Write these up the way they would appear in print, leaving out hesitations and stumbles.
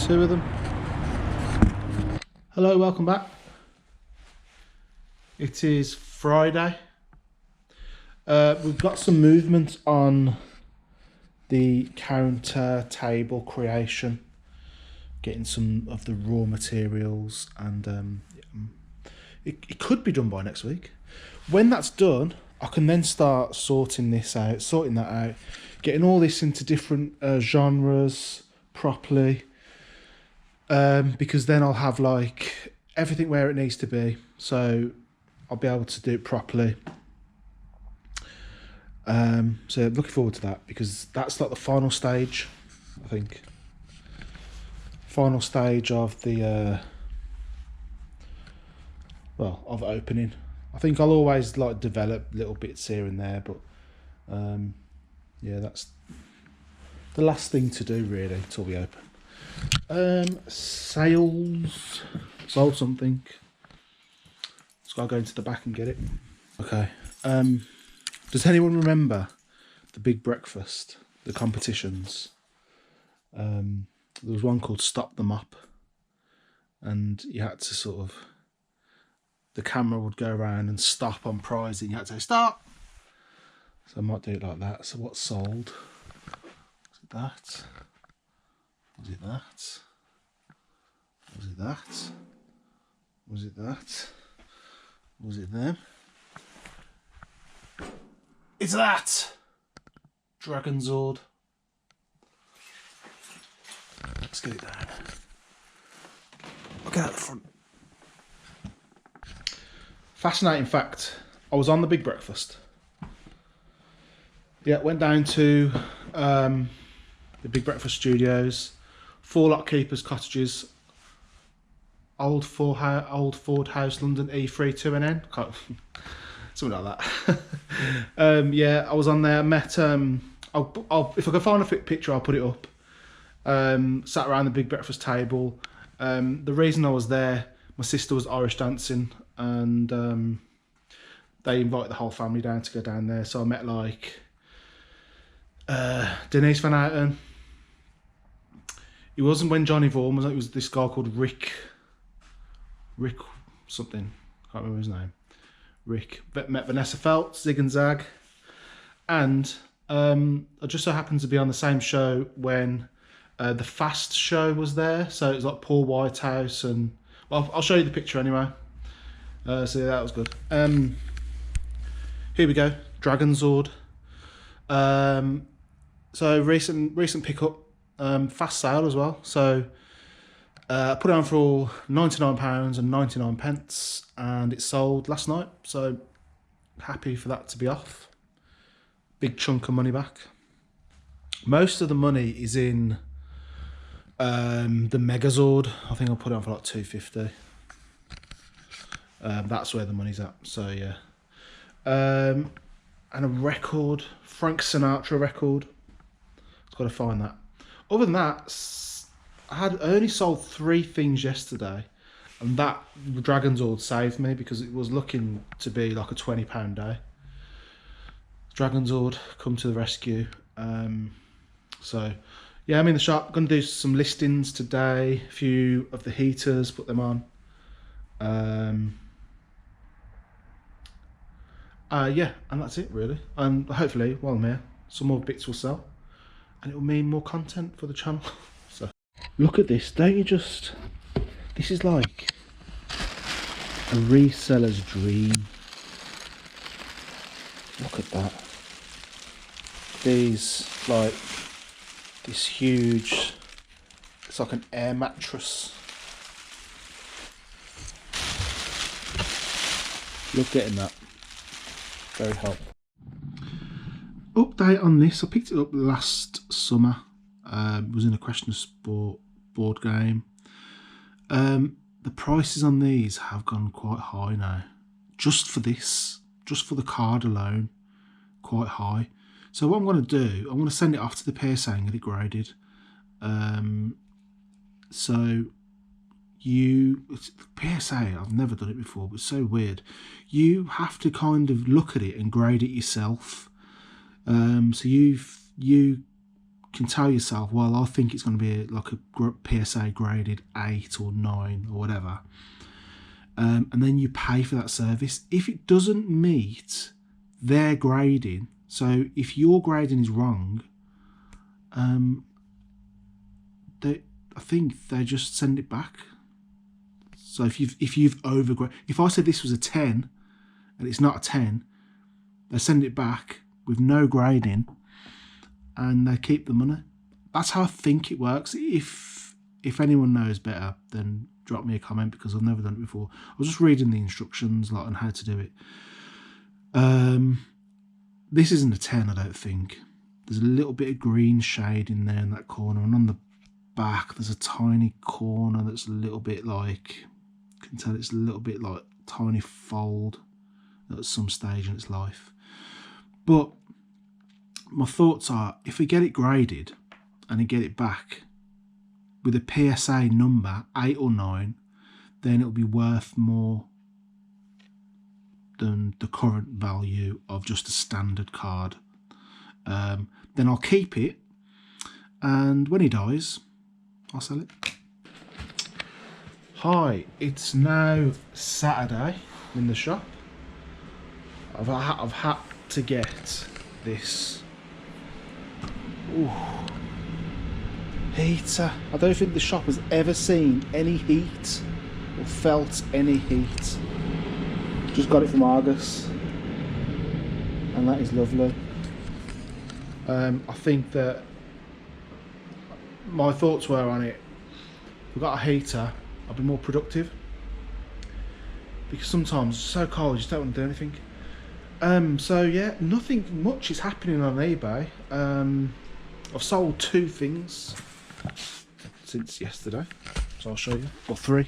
2 of them. Hello, welcome back. It is Friday. We've got some movement on the counter table creation, getting some of the raw materials, and it could be done by next week. When that's done, I can then start sorting that out, getting all this into different genres properly, because then I'll have like everything where it needs to be, so I'll be able to do it properly. So looking forward to that, because that's like the final stage, I think. Final stage of the of opening. I think I'll always like develop little bits here and there, but yeah, that's the last thing to do really till we open. Sold something. Just gotta go into the back and get it. Okay. Does anyone remember the big breakfast, the competitions? There was one called Stop the Mop, and you had to sort of, the camera would go around and stop on prizing. You had to say stop. So I might do it like that. So what's sold? Was it that? Was it that? Was it that? Was it that? Was it them? It's that! Dragon Zord. Let's get it down. Look at the front. Fascinating fact. I was on the big breakfast. Yeah, went down to the Big Breakfast Studios, Four Keepers Cottages, Old Ford House, London, E32NN. Something like that. Yeah, I was on there. Met. I'll if I can find a fit picture, I'll put it up. Sat around the big breakfast table. The reason I was there, my sister was Irish dancing, and they invited the whole family down to go down there. So I met like Denise Van Houten. It wasn't when Johnny Vaughan was. It was this guy called Rick something. Can't remember his name. Rick. Met Vanessa Feltz, Zig and Zag, and I just so happened to be on the same show when the Fast show was there. So it was like Paul Whitehouse, and well, I'll show you the picture anyway. So yeah, that was good. Here we go, Dragon Zord. So recent pickup, fast sale as well. So I put it on for £99.99, and it sold last night. So happy for that to be off. Big chunk of money back. Most of the money is in the Megazord. I think I'll put it on for like £250. That's where the money's at. So yeah. And a record, Frank Sinatra record. I've got to find that. Other than that, I only sold 3 things yesterday, and that Dragon Zord saved me because it was looking to be like a £20 day. Dragon Zord come to the rescue. So yeah, I'm in the shop. I'm going to do some listings today. A few of the heaters, put them on. Yeah, and that's it really. And hopefully, while I'm here, some more bits will sell, and it will mean more content for the channel. So look at this, don't you just? This is like a reseller's dream. Look at that. These, like, this huge, it's like an air mattress. You're getting that. Very helpful. Update on this. I picked it up last summer. It was in a Question of Sport board game. The prices on these have gone quite high now. Just for this, just for the card alone, quite high. So what I'm going to do, I'm going to send it off to the PSA and get it graded. So PSA, I've never done it before, but it's so weird. You have to kind of look at it and grade it yourself. So you can tell yourself, well, I think it's going to be like a PSA graded 8 or 9 or whatever, and then you pay for that service. If it doesn't meet their grading, so if your grading is wrong, I think they just send it back. So if you've overgraded, if I said this was a 10 and it's not a 10, they send it back with no grading and they keep the money. That's how I think it works. If anyone knows better, then drop me a comment, because I've never done it before. I was just reading the instructions like on how to do it. This isn't a 10, I don't think. There's a little bit of green shade in there in that corner, and on the back there's a tiny corner that's a little bit like, you can tell it's a little bit like tiny fold at some stage in its life. But my thoughts are, if we get it graded and we get it back with a PSA number 8 or 9, then it'll be worth more than the current value of just a standard card. Then I'll keep it, and when he dies, I'll sell it. Hi, it's now Saturday in the shop. I've had to get this heater. I don't think the shop has ever seen any heat or felt any heat. Just got it from Argus, and that is lovely. I think that my thoughts were on it, if we've got a heater, I'll be more productive, because sometimes it's so cold you just don't want to do anything. So yeah, nothing much is happening on eBay. I've sold 2 things since yesterday, so I'll show you, or 3.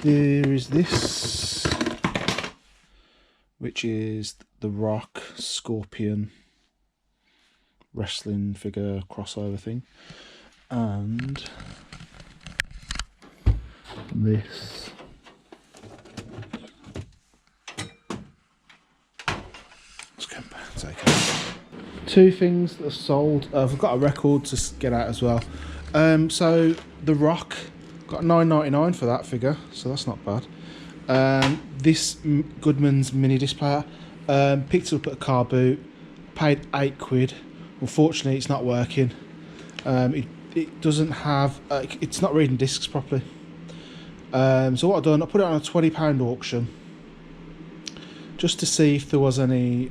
There is this, which is the Rock Scorpion wrestling figure crossover thing, and this. Let's go back and take it. 2 things that are sold. I've got a record to get out as well. So the Rock, got $9.99 for that figure, so that's not bad. This Goodman's mini disc player, picked it up at a car boot, paid £8. Unfortunately, it's not working. It doesn't have, it's not reading discs properly. So what I've done, I put it on a £20 auction just to see if there was any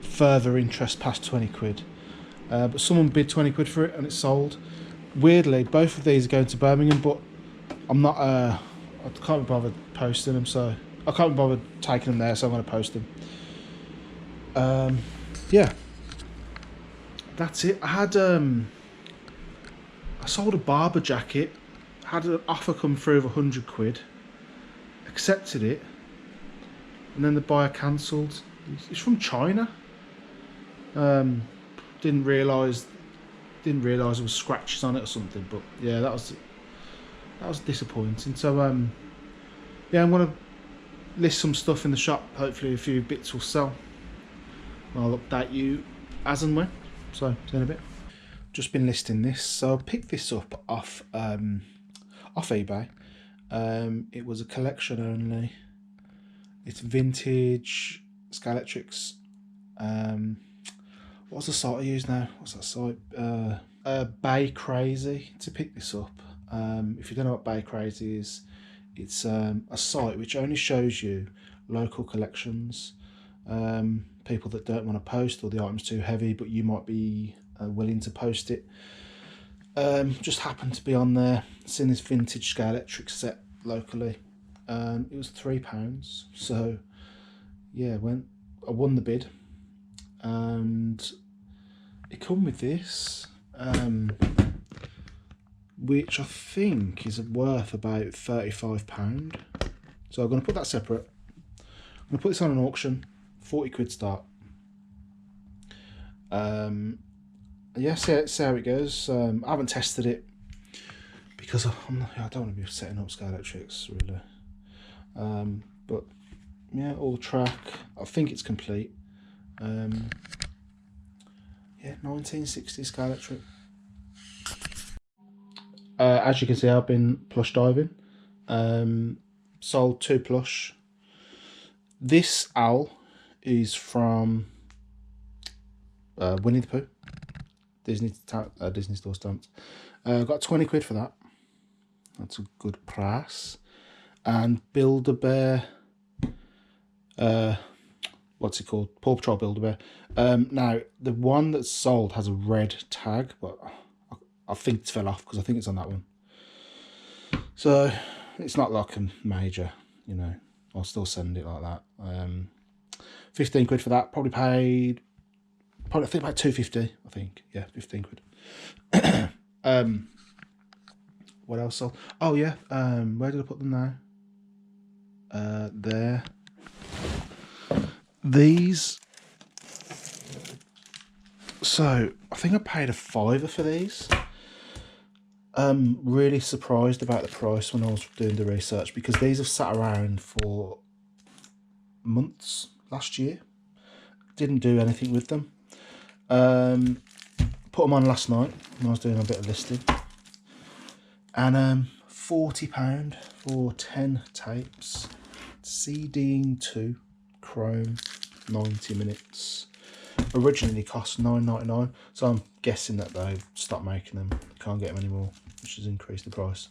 further interest past £20. But someone bid £20 for it and it's sold. Weirdly, both of these are going to Birmingham, but I'm not. I can't be bothered posting them, so I can't be bothered taking them there, so I'm going to post them. Yeah, that's it. I had I sold a barber jacket. Had an offer come through of £100. Accepted it, and then the buyer cancelled. It's from China. Didn't realise there was scratches on it or something, but yeah, that was disappointing. So yeah, I'm gonna list some stuff in the shop. Hopefully a few bits will sell. I'll update you as and when. So see you in a bit. Just been listing this, so I picked this up off eBay. It was a collection only. It's vintage Scalextrics. What's the site I use now? What's that site? Bay Crazy to pick this up. If you don't know what Bay Crazy is, it's a site which only shows you local collections. People that don't want to post, or the item's too heavy, but you might be willing to post it. Just happened to be on there, seen this vintage Scalextric set locally. It was £3, so yeah, I won the bid. And it come with this, which I think is worth about £35. So I'm going to put that separate. I'm going to put this on an auction, £40 start. Yeah, see how it goes. I haven't tested it because I don't want to be setting up Scalextrics really. But Yeah, all track. I think it's complete. Yeah, 1960 scale electric. As you can see, I've been plush diving. Sold 2 plush. This owl is from Winnie the Pooh. Disney store stamps. Got 20 quid for that. That's a good price. And Build-A-Bear. What's it called? Paw Patrol Build-A-Bear. Now, the one that's sold has a red tag, but I think it's fell off because I think it's on that one. So it's not like a major, you know. I'll still send it like that. 15 quid for that. Probably paid. I think about 250. I think, yeah, 15 quid. What else sold? Oh yeah. Where did I put them now? There. These. So I think I paid a £5 for these. Really surprised about the price when I was doing the research, because these have sat around for months last year. Didn't do anything with them. Put them on last night when I was doing a bit of listing, and £40 for 10 tapes, CDing 2, chrome, 90 minutes. Originally cost £9.99, so I'm guessing that they've stopped making them. Can't get them anymore, which has increased the price.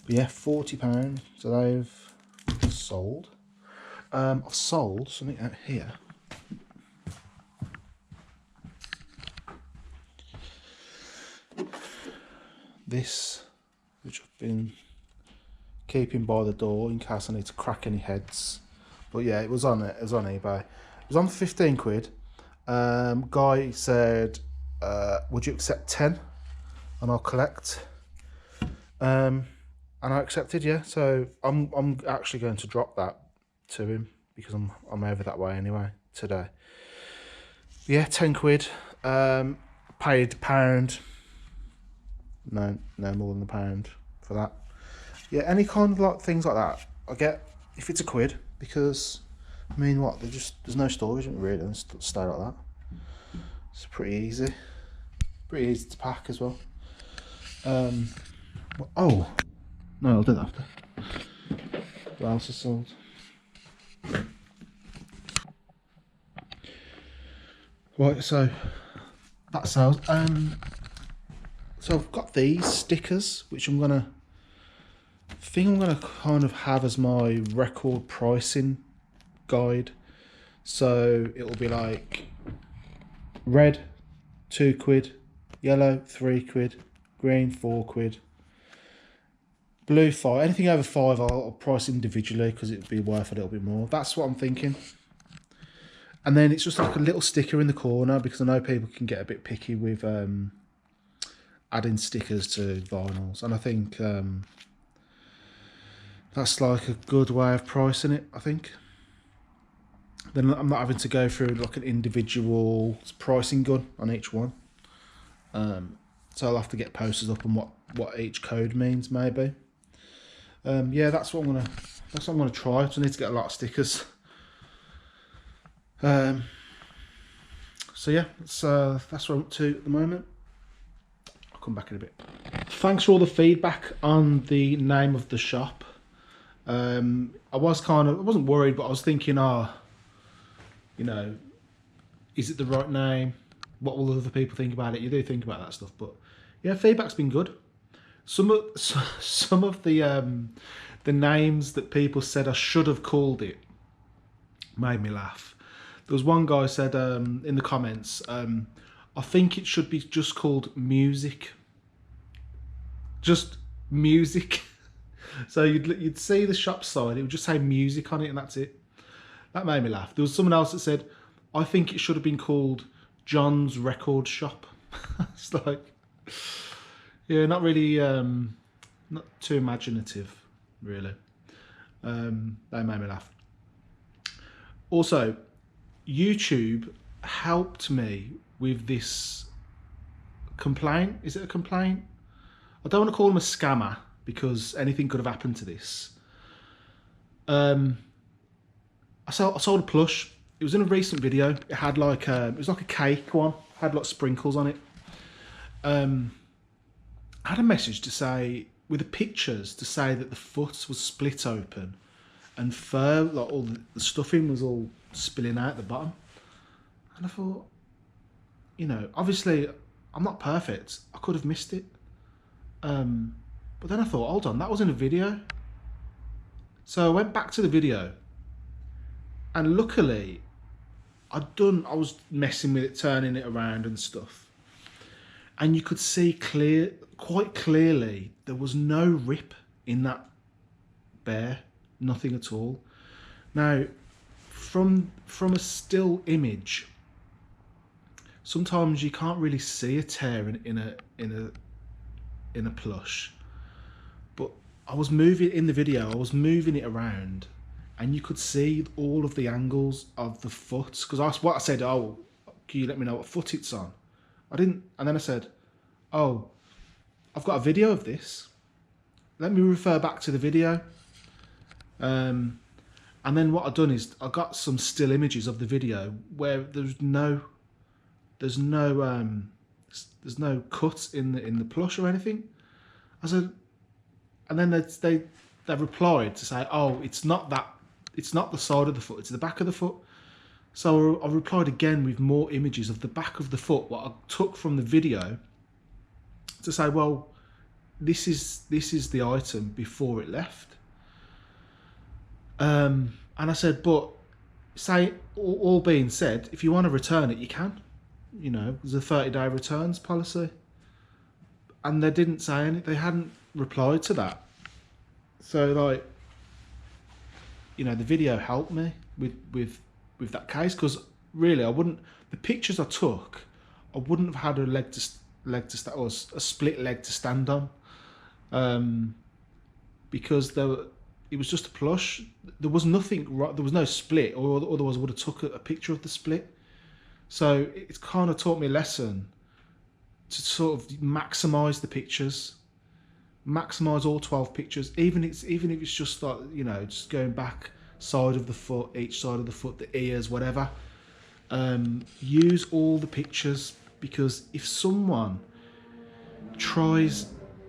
But yeah, £40. So they've sold. I've sold something out here. This, which I've been keeping by the door in case I need to crack any heads. But yeah, it was on eBay. It was on 15 quid. Guy said, would you accept 10 and I'll collect? And I accepted, yeah. So I'm actually going to drop that to him because I'm over that way anyway today. Yeah, 10 quid. Paid £1. No more than £1 for that. Yeah, any kind of like things like that I get if it's £1, because I mean, what, there's no storage in it really, and stay like that. It's pretty easy to pack as well. Oh no, I'll do that after. What else is sold? Right, so that sells. So I've got these stickers, which I'm gonna kind of have as my record pricing guide. So it will be like red, 2 quid, yellow, 3 quid, green, 4 quid, blue, 5. Anything over 5 I'll price individually because it'd be worth a little bit more. That's what I'm thinking. And then it's just like a little sticker in the corner, because I know people can get a bit picky with adding stickers to vinyls, and I think that's like a good way of pricing it, I think. Then I'm not having to go through like an individual pricing gun on each one. So I'll have to get posters up on what each code means, maybe. Yeah, that's what I'm gonna try. So I need to get a lot of stickers. So yeah, that's what I'm up to at the moment. I'll come back in a bit. Thanks for all the feedback on the name of the shop. I wasn't worried, but I was thinking, you know, is it the right name? What will other people think about it? You do think about that stuff, but yeah, feedback's been good. Some of the names that people said I should have called it made me laugh. There was one guy said in the comments, I think it should be just called music. Just music. So you'd see the shop sign, it would just say music on it, and that's it. That made me laugh. There was someone else that said, I think it should have been called John's Record Shop. It's like, yeah, not really, not too imaginative, really. They made me laugh. Also, YouTube helped me with this complaint. Is it a complaint? I don't want to call him a scammer, because anything could have happened to this. I sold a plush. It was in a recent video. It had like it was like a cake one. Had like sprinkles on it. I had a message to say, with the pictures, to say that the foot was split open and fur, like all the stuffing was all spilling out the bottom. And I thought, you know, obviously I'm not perfect. I could have missed it. But then I thought, hold on, that was in a video. So I went back to the video, and luckily I was messing with it, turning it around and stuff. And you could see quite clearly, there was no rip in that bear, nothing at all. Now, from a still image, sometimes you can't really see a tear in a plush. But I was moving in the video, I was moving it around, and you could see all of the angles of the foot. Because I said, oh, can you let me know what foot it's on? I didn't, and then I said, oh, I've got a video of this. Let me refer back to the video. And then what I've done is I got some still images of the video where there's no cuts in the plush or anything. I said, and then they replied to say, oh, it's not the side of the foot, it's the back of the foot. So I replied again with more images of the back of the foot, what I took from the video, to say, well, this is the item before it left. And I said, but say, all being said, if you want to return it, you can. You know, there's a 30-day returns policy. And they didn't say anything, they hadn't replied to that. So, like, you know, the video helped me with that case, because really the pictures I took, I wouldn't have had a leg to stand, or a split leg to stand on, because it was just a plush. There was nothing, there was no split, or otherwise I would have took a picture of the split. So it's kind of taught me a lesson to sort of maximise the pictures, maximise all 12 pictures, even if it's just like, you know, just going back side of the foot, each side of the foot, the ears, whatever. Use all the pictures, because if someone tries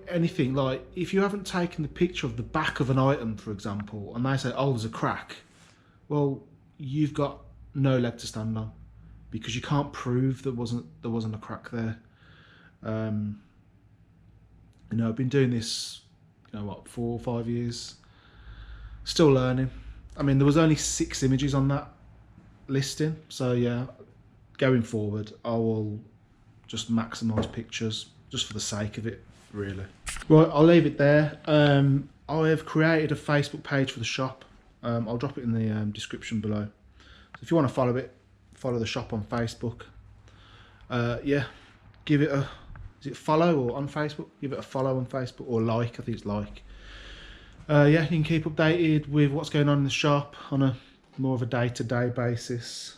anything, like if you haven't taken the picture of the back of an item, for example, and they say, oh, there's a crack, well, you've got no leg to stand on, because you can't prove there wasn't a crack there. You know, I've been doing this, you know, what, 4 or 5 years, still learning. I mean, there was only 6 images on that listing, so yeah, going forward I will just maximise pictures just for the sake of it, really. Right, I'll leave it there. I have created a Facebook page for the shop. I'll drop it in the description below. So if you want to follow the shop on Facebook, yeah, give it a, is it follow or on Facebook? Give it a follow on Facebook, or like, I think it's like. Yeah, you can keep updated with what's going on in the shop on a more of a day-to-day basis.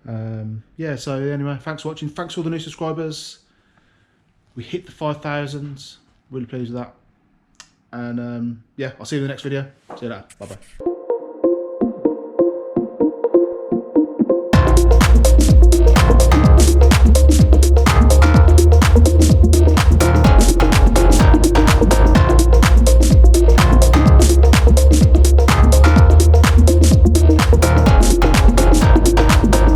Yeah, so anyway, thanks for watching. Thanks for all the new subscribers. We hit the 5,000. Really pleased with that. And yeah, I'll see you in the next video. See you later. Bye-bye.